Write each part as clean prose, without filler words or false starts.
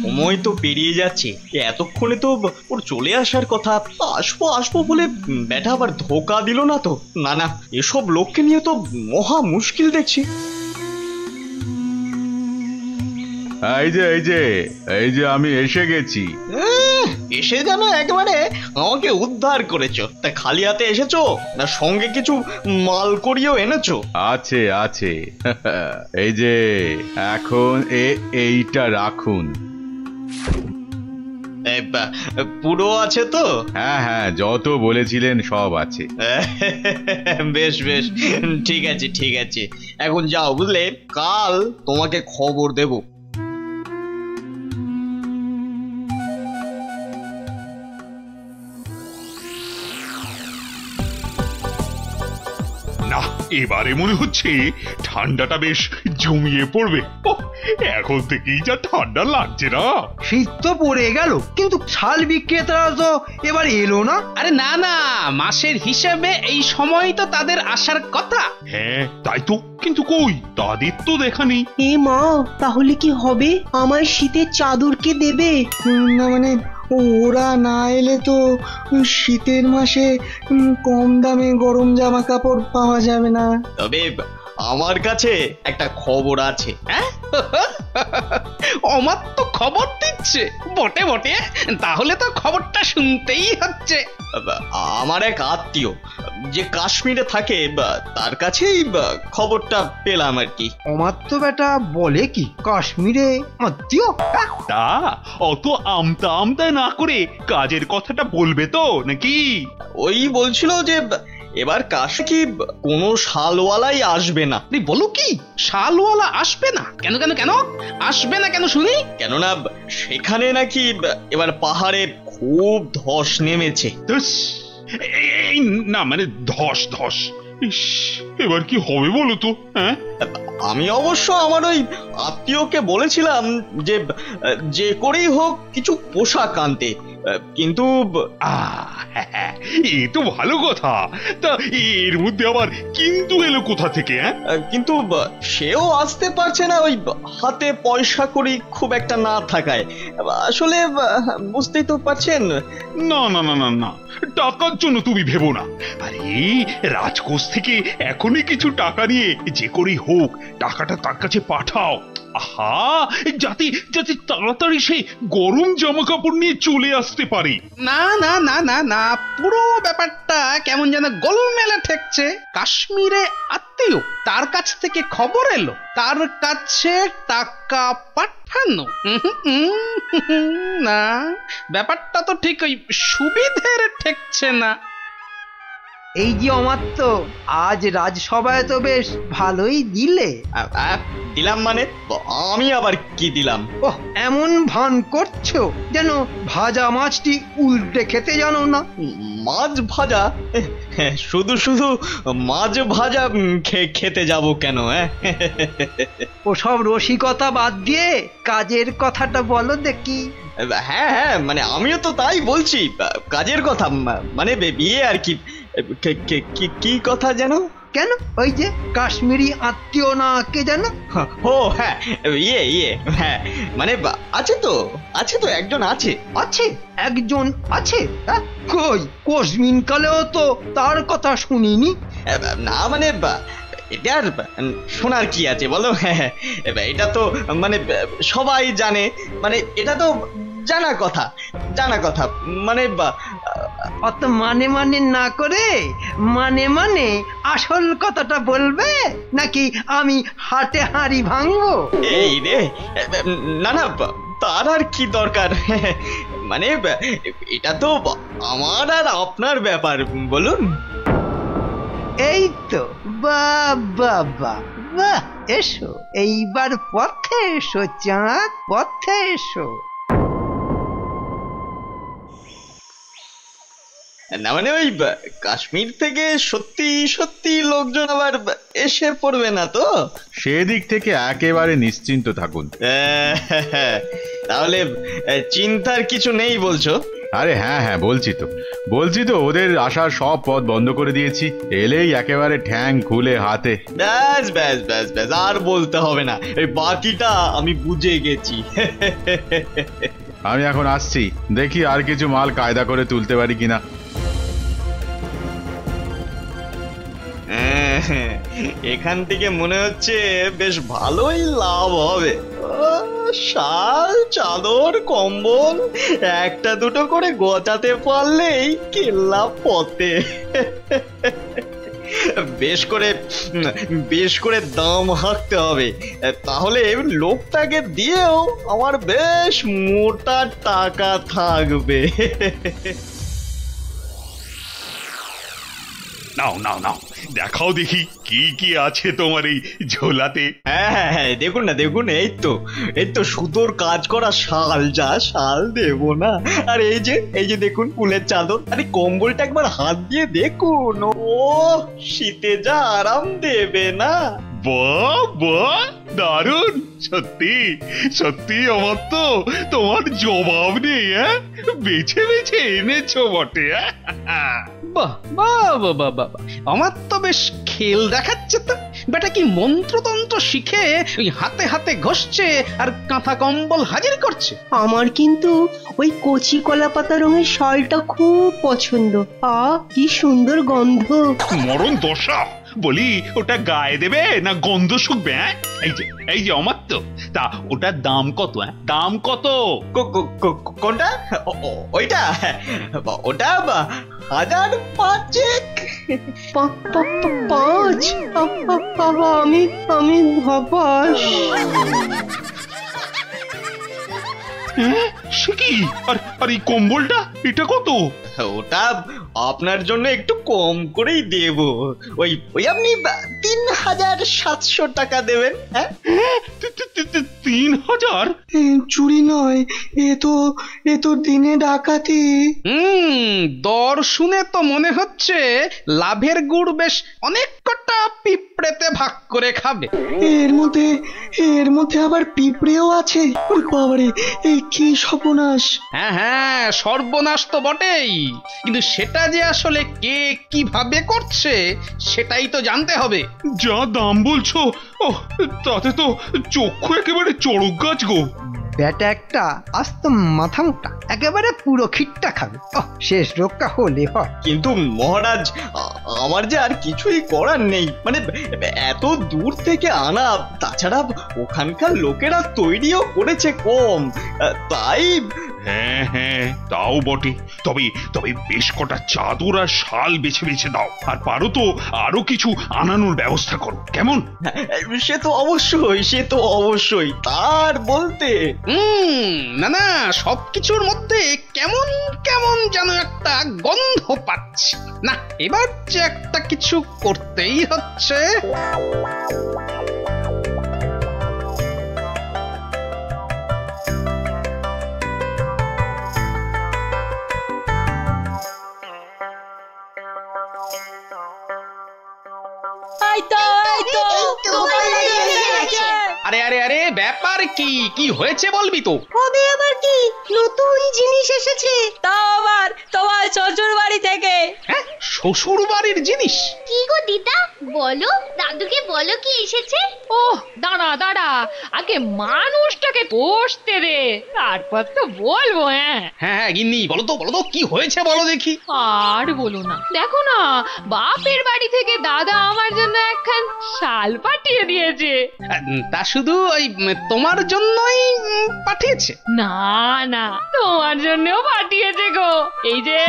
সময় তো পেরিয়ে যাচ্ছে, এতক্ষণে তো ওর চলে আসার কথা। আসবো আসবো বলে ব্যাটা আবার ধোকা দিল না তো? না না, এসব লোককে নিয়ে তো মহা মুশকিল দেখছি। এই যে আমি এসে গেছি। এসে যেন একেবারে আমাকে উদ্ধার করেছো। তা খালি হাতে এসেছো না সঙ্গে কিছু মাল করিয়েও এনেছো? আছে আছে এই যে এখন এইটা রাখুন। পুরো আছে তো? হ্যাঁ হ্যাঁ, যত বলেছিলেন সব আছে। বেশ বেশ, ঠিক আছে ঠিক আছে। এখন যাও, বুঝলে, কাল তোমাকে খবর দেব। না, এবারে মনে হচ্ছে ঠান্ডাটা বেশ জমিয়ে পড়বে। এখন থেকেই যা ঠান্ডা লাগছে না। শীত তো পড়ে গেল, কিন্তু শাল বিক্রেতারা তো এবার এলো না। আরে না না, মাসের হিসেবে এই সময় তো তাদের আসার কথা। হ্যাঁ তাই তো, কিন্তু কই তাদের তো দেখা নেই। এ মা, তাহলে কি হবে? আমার শীতের চাদর কে দেবে? না মানে ওরা না এলে তো শীতের মাসে কম দামে গরম জামা কাপড় পাওয়া যাবে না। তবে আমার কাছে একটা খবর আছে। হ্যাঁ, আমার তো খবর দিচ্ছে বটে বটে, তাহলে তো খবরটা শুনতেই হচ্ছে। আমার এক আত্মীয় যে কাশ্মীরে থাকে, তার কাছেই খবরটা পেলাম আর কি। আমার তো বেটা বলে কি কাশ্মীরে আত্মীয়? তা অত আমতা আমতা না করে কাজের কথাটা বলবে তো নাকি? ওই বলছিল যে এবার কাশে কি কোনো শালওয়ালাই আসবে না। তুই বলো কি, শালওয়ালা আসবে না? কেন কেন কেন আসবে না কেন শুনি? কেননা সেখানে নাকি এবার পাহাড়ে খুব ধস নেমেছে। এই না মানে ধস ধস, ইস, এবার কি হবে বলো তো? হ্যাঁ, আমি অবশ্য আমার ওই আত্মীয়কে বলেছিলাম যে যে করেই হোক কিছু পোশাক আনতে, কিন্তু এ তো ভালো কথা। তা এর মধ্যে আবার কিন্তু এলো কোথা থেকে? কিন্তু সেও আসতে পারছে না, ওই হাতে পয়সা করি খুব একটা না থাকায়। আসলে বুঝতেই তো পারছেন। না না না না না, টাকার জন্য তুমি ভেবো না। আরে রাজকোষ থেকে এখনই কিছু টাকা নিয়ে যে করেই হোক টাকাটা তার কাছে পাঠাও। আহা, যাতে যাতে তাড়াতাড়ি সে গরম জামা কাপড় নিয়ে চলে আসতে পারে। না না না না না, পুরো ব্যাপারটা কেমন যেন গোলমেলে ঠেকছে। কাশ্মীরে আত্মীয়, তার কাছ থেকে খবর এলো, তার কাছে টাকা পাঠানো। না, ব্যাপারটা তো ঠিক ওই সুবিধের ঠেকছে না। এই যে অমাত্য, আজ রাজসভায় তো বেশ ভালোই দিলে। দিলাম মানে? আমি আবার কি দিলাম? ওহ, এমন ভান করছো যেন ভাজা মাছটি উল্টে খেতে জানো না। মাছ ভাজা? শুধু শুধু মাছ ভাজা খেতে যাব কেন? ওসব রসিকতা বাদ দিয়ে কাজের কথাটা বলো দেখি। হ্যাঁ হ্যাঁ, মানে আমিও তো তাই বলছি, কাজের কথা, মানে বিয়ে আর কি। কি কথা যেন? কেন, ওই যে কাশ্মীরি আত্মীয় না কে জানো? ও হ্যাঁ, ইয়ে হ্যাঁ, মানে আছে তো একজন আছে। আছে একজন আছে? কই কোশমিন কালেও তো তার কথা শুনিনি। না মানে এটা আর শোনার কি আছে বলো? এটা তো মানে সবাই জানে, মানে এটা তো জানা কথা, মানে অত মানে মানে না করে মানে আসল কথাটা বলবে, নাকি আমি হাটে হাঁড়ি ভাঙবো? এই রে, না না, তার আর কি দরকার? মানে এটা তো আমার আর আপনার ব্যাপার, বলুন। এই তো, বাহ, এসো এইবার পথে এসো চাঁদ, পথে এসো। না মানে ওই কাশ্মীর থেকে সত্যি সত্যি লোকজন আবার এসে পড়বে না তো? সেদিক থেকে একেবারে নিশ্চিন্ত থাকুন। তাহলে চিন্তার কিছু নেই বলছো? আরে হ্যাঁ হ্যাঁ, বলছি তো ওদের আসার সব পথ বন্ধ করে দিয়েছি। এলেই একেবারে ঠ্যাং খুলে হাতে। ব্যাস ব্যাস ব্যাস ব্যাস, আর বলতে হবে না, এই বাকিটা আমি বুঝে গেছি। আমি এখন আসছি, দেখি আর কিছু মাল কায়দা করে তুলতে পারি কিনা। এখান থেকে মনে হচ্ছে বেশ ভালোই লাভ হবে। শাল, চাদর, কম্বল একটা দুটো করে গোছাতে পারলেই কেল্লা পথে। বেশ করে দাম হাঁকতে হবে, তাহলে লোকটাকে দিয়েও আমার বেশ মোটা টাকা থাকবে। নাও নাও নাও, দেখাও দেখি কি কি আছে তোমার এই ঝোলাতে। হ্যাঁ হ্যাঁ হ্যাঁ, দেখুন না দেখুন, এই তো সুতোর কাজ করা শাল, যা শাল দেবো না। আর এই যে দেখুন ফুলের চাদর, আরে কম্বলটা একবার হাত দিয়ে দেখুন, ও শীতে যা আরাম দেবে না। বাহ বাহ, দারুণ! সত্যি সত্যি আমার তো তোমার জবাব নেই। বেছে বেছে এনেছো বটে। বাহ বাহ বাহ বাহ বাহ, আমার তো বেশ খেল দেখাচ্ছে তো। বেটা কি মন্ত্রতন্ত্র শিখে ওই হাতে হাতে ঘষছে আর কাঁথা কম্বল হাজির করছে। আমার কিন্তু ওই কচি কলা পাতা রঙের শালটা খুব পছন্দ। কি সুন্দর গন্ধ। মরণ দশা, বলি ওটা গায়ে দেবে না গন্ধ শুকবে? এই যে আমার তো, তা ওটার দাম কত? দাম কত? কোনটা? ওইটা? ওটা 1005। 5? আমি হবাস। সে কি? আর এই কম্বলটা, এটা কত? ওটা আপনার জন্য একটু কম করেই দেব। ওই আপনি 3700 টাকা দেবেন। হ্যাঁ, 3000? চুরি নয়, এ তো দিনে ডাকাতি। দর শুনে তো মনে হচ্ছে লাভের গুড় বেশ অনেক কটা পিঁপড়েতে ভাগ করে খাবে। এর মধ্যে আবার পিঁপড়েও আছে। ওরে বাবারে, এই কি সর্বনাশ! হ্যাঁ হ্যাঁ, সর্বনাশ তো বটেই, কিন্তু সেটা যে আসলে কে কিভাবে করছে সেটাই তো জানতে হবে। যা দাম বলছো, তাতে তো চক্ষু একেবারে চড়ক গাছ গো। ব্যাটা একটা আস্ত মাথা মোটা, একেবারে পুরো খিটটা খাবে। শেষ রক্ষা হলে হয়। কিন্তু মহারাজ, আমার যে আর কিছুই করার নেই, মানে এত দূর থেকে আনা, তাছাড়া ওখানকার লোকেরা তৈরিও করেছে কম, তাই। হ্যাঁ হ্যাঁ, তাও বটে। তবে বেশ কটা চাদর আর শাল বেছে বেছে দাও, আর পারো তো আরো কিছু আনানোর ব্যবস্থা করো, কেমন? সে তো অবশ্যই তার বলতে। না, সবকিছুর মধ্যে কেমন কেমন যেন একটা গন্ধ পাচ্ছি। না, এবার যে একটা কিছু করতেই হচ্ছে। আরে ব্যাপার কি হয়েছে বলবি তো? হবে আবার কি, নতুন জিনিস এসেছে। তাও আবার তোমার শ্বশুর বাড়ি থেকে। হ্যাঁ, শ্বশুর বাড়ির জিনিস? কি গো দিদা, বলো, দাদুকে বলো কি এসেছে। দাঁড়া, আগে মানুষটাকে বসতে দে, তারপর তো বলবো। হ্যাঁ গিন্নি, বলো তো কি হয়েছে, বলো দেখি। আর বলো না, দেখো না, বাপের বাড়ি থেকে দাদা আমার জন্য একখান শাল পাঠিয়ে দিয়েছে। তা শুধু ওই তোমার জন্যই পাঠিয়েছে? না, তোমার জন্যও পাঠিয়েছে গো। এই যে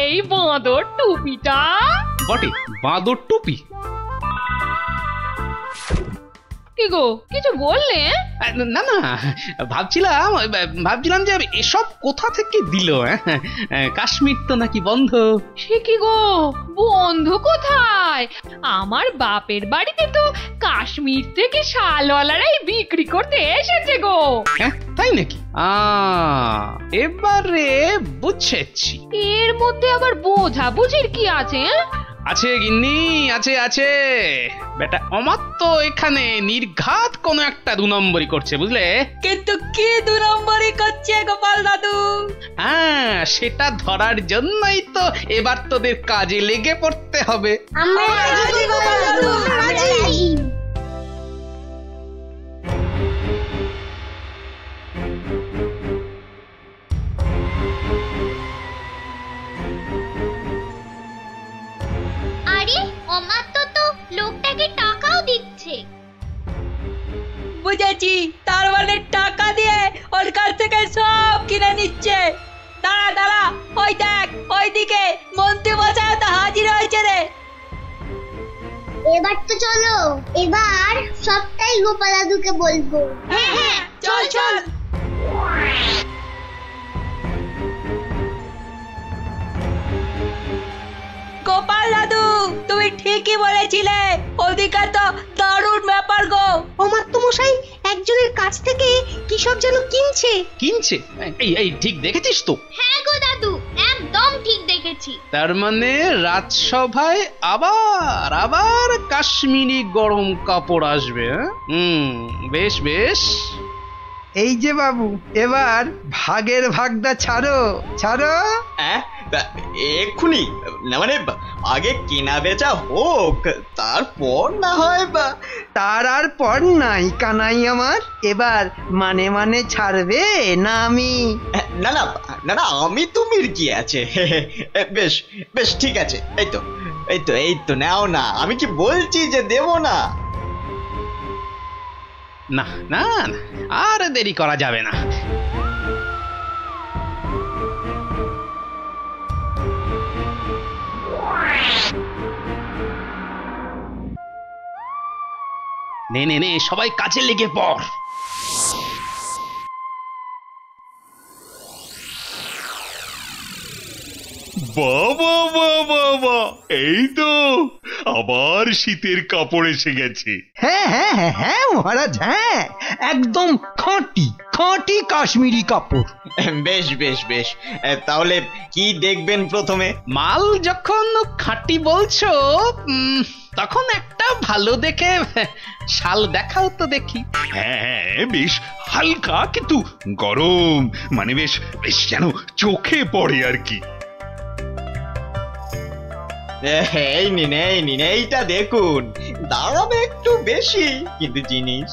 এই বাঁদর টুপিটা। বটে, বাঁদর টুপি? কি গো, কিছু বললে? না, ভাবছিলাম যে এসব কোথা থেকে দিল। কাশ্মীর তো নাকি বন্ধ। সে কি গো, বন্ধ কোথায়? আমার বাপের বাড়িতে তো কাশ্মীর থেকে শালওয়ালারাই বিক্রি করতে এসেছে গো। তাই নাকি? এবারে বুঝেছি। এর মধ্যে আবার বোঝাবুঝির কি আছে? আছে গিন্নি, আছে আছে। বেটা অমাত্য এখানে নির্ঘাত কোনো একটা 2 নম্বরই করছে, বুঝলে? কিন্তু কি 2 নম্বরই করছে গোপাল দাদু? হ্যাঁ, সেটা ধরার জন্যই তো এবার তোদের কাজে লেগে পড়তে হবে। আমরা রাজি গোপাল দাদু, আমরা রাজি। আরে অমাত্য তো লোকটাকে টাকাও দিচ্ছে। বুঝেছি, তার মানে টাকা দিয়ে ওর কাছ থেকে সব কিনে নিচ্ছে। দাঁড়া দাঁড়া, ওই দেখ ওইদিকে মন্ত্রী মশাই তো হাজির হয়েছে রে। এবার তো চলো, এবার সবটাই গোপাল দাদুকে বলবো। হ্যাঁ হ্যাঁ, চল চল। গোপাল দাদু, তুমি ঠিকই বলেছিলে, ওদিকে তো দারুণ ব্যাপার গো। অমাত্য মশাই একজনের কাছ থেকে কি সব যেন কিনছে। কিনছে? এই ঠিক দেখেছিস তো? হ্যাঁ গো দাদু, একদম ঠিক দেখেছি। তার মানে রাজসভায় আবার আবার কাশ্মীরি গরম কাপড় আসবে। বেশ বেশ। এই যে বাবু, এবার ভাগের ভাগটা ছাড়ো ছাড়ো। হ্যাঁ, এক্ষুনি না, মানে আগে কেনা বেচা হোক, তারপর না হয় তার আর পর নাই কানাই আমার। এবার মানে মানে ছাড়বে না আমি? না না না না, আমি তুমির কি আছে। বেশ বেশ ঠিক আছে, এই তো এই তো এই তো নাও না, আমি কি বলছি যে দেব না? না না না, আর দেরি করা যাবে না। নে নে নে, সবাই কাজে লেগে পড়। বাবা বাবা বাবা, এই তো আবার শীতের কাপড় এসে গেছে। হ্যাঁ হ্যাঁ হ্যাঁ হ্যাঁ মহারাজ, হ্যাঁ একদম খাঁটি খাঁটি কাশ্মীরি কাপড়। বেশ বেশ বেশ, তাহলে কি দেখবেন প্রথমে? মাল যখন খাঁটি বলছো, তখন একটা ভালো দেখে শাল দেখাও তো দেখি। হ্যাঁ হ্যাঁ, বেশ হালকা কিন্তু গরম, মানে বেশ বেশ যেন চোখে পড়ে আর কি। এই নিন এই নিন, এইটা দেখুন, দাম একটু বেশি কিন্তু জিনিস,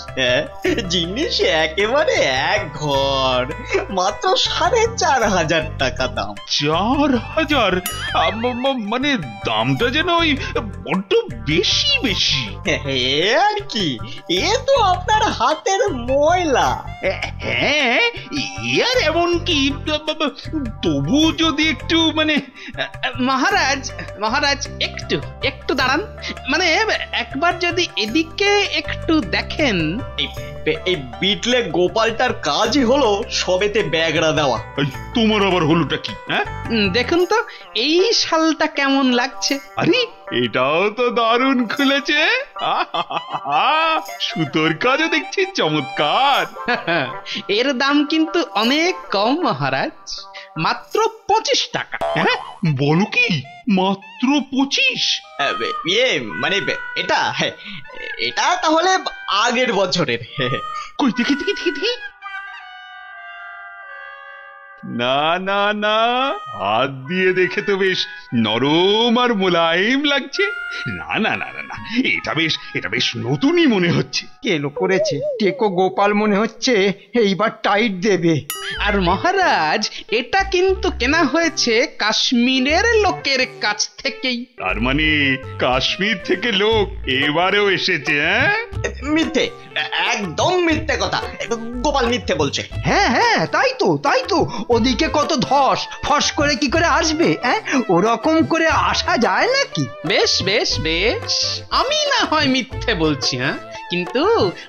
জিনিস একেবারে এক ঘর, মাত্র 4,500 টাকা দাম। 4,000? মানে দামটা যেন ওই বড্ড বেশি বেশি। এ আর কি, এ তো আপনার হাতের ময়লা। হ্যাঁ, আর এমন কি, তবু যদি একটু মানে মহারাজ মহারাজ, একটু একটু দাঁড়ান, মানে একবার যদি এদিকে একটু দেখেন। এই বিটলে গোপালটার কাজই হলো সবেতে ব্যাগড়া দেওয়া। তোমার আবার হলোটা কি? হ্যাঁ, দেখুন তো এই শালটা কেমন লাগছে। আরে এটাও তো দারুণ খুলেছে, সুতোর কাজও দেখছি চমৎকার। এর দাম কিন্তু অনেক কম মহারাজ, মাত্র 25 টাকা। হ্যাঁ, বলো কি, মাত্র 25? ইয়ে মানে এটা, এটা তাহলে আগের বছরের। কই দেখি দেখি দেখি দেখি। না না না, হাত দিয়ে দেখে তো বেশ নরম আর মোলায়েম লাগছে। না না না না না, এটা বেশ নতুনই মনে হচ্ছে। কেলো করেছে, টেকো গোপাল মনে হচ্ছে এইবার টাইট দেবে। আর মহারাজ, এটা কিন্তু কেনা হয়েছে কাশ্মীরের লোকের কাছ থেকেই। তার মানে কাশ্মীর থেকে লোক এবারেও এসেছে? হ্যাঁ, মিথ্যে, একদম মিথ্যে কথা, গোপাল মিথ্যে বলছে। হ্যাঁ হ্যাঁ, তাই তো ওদিকে কত ধস, ফস করে কি করে আসবে? ওরকম করে আসা যায় নাকি? বেশ বেশ বেশ, আমি না হয় মিথ্যে বলছি, হ্যাঁ, কিন্তু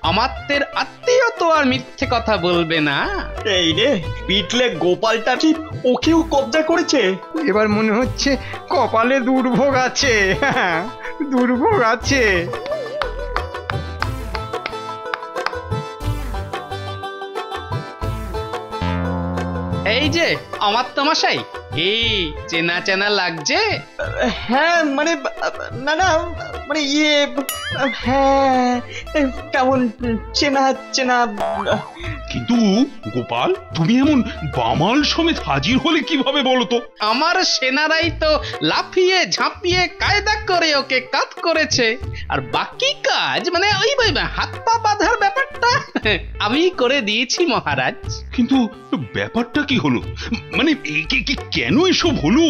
আমাদের আত্মীয় তো আর মিথ্যে কথা বলবে না। এই রে, পিটলে গোপালটা ঠিক ওকেও কবজা করেছে। এবার মনে হচ্ছে কপালে দুর্ভোগ আছে, দুর্ভোগ আছে। এই যে অমাত্য মশাই, কি চেনা চেনা লাগছে? হ্যাঁ মানে না না মানে হ্যাঁ কেমন চেনা চেনা। কিন্তু গোপাল, তুমি এমন বামাল সমেত হাজির হলে কিভাবে বলো তো? আমার সেনারাই তো লাফিয়ে ঝাঁপিয়ে কায়দা করে ওকে কাত করেছে, আর বাকি কাজ মানে ওই হাত পা বাঁধার ব্যাপারটা আমি করে দিয়েছি মহারাজ। কিন্তু ব্যাপারটা কি হলো, মানে কেন এসব হলো?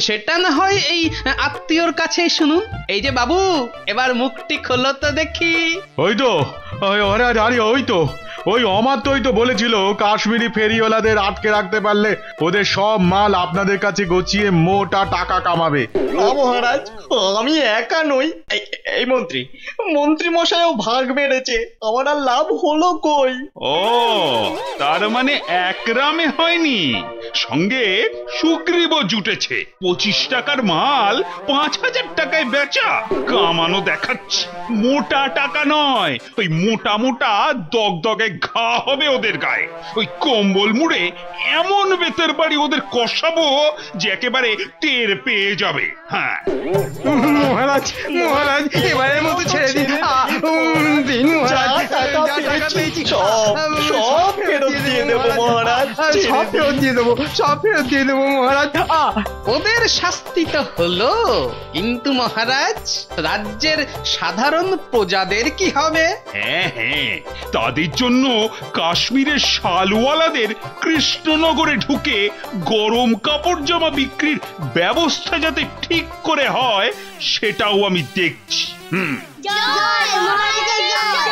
সেটা না হয় এই আত্মীয়র কাছেই শুনুন। এই যে বাবু, এবার মুখটি খোলো তো দেখি। ওই তো ওই তো ওই অমাত্যই তো বলেছিল কাশ্মীরি ফেরিওয়ালাদের আটকে রাখতে পারলে ওদের সব মাল আপনাদের কাছে গছিয়ে মোটা টাকা কামাবে। মহারাজ, আমি একা নই, এই মন্ত্রী মশাইও ভাগ মেরেছে, আমার আর লাভ হলো কই? ও তার মানে একরামে হয়নি, সঙ্গে সুগ্রীবও জুটেছে। 25 টাকার মাল 5000 টাকায় বেচা, কামানো দেখাচ্ছে। মোটা টাকা নয়, ওই মোটা মোটা দগদগে ঘা হবে ওদের গায়ে। ওই কম্বল মুড়ে এমন বেতের বাড়ি ওদের কষাবো যে একেবারে টের পেয়ে যাবে। হ্যাঁ মহারাজ, এবারের মতো ছেড়ে দিন। সব ফেরত দিয়ে দেবো মহারাজ, সব ফেরত দিয়ে দেবো মহারাজ। ওদের শাস্তি তো হলো, কিন্তু মহারাজ রাজ্যের সাধারণ প্রজাদের কি হবে? হ্যাঁ হ্যাঁ, তাদের জন্য কাশ্মীরের শালওয়ালাদের কৃষ্ণনগরে ঢুকে গরম কাপড় জামা বিক্রির ব্যবস্থা যাতে ঠিক করে হয় সেটাও আমি দেখছি। জয় মহারাজ জয়।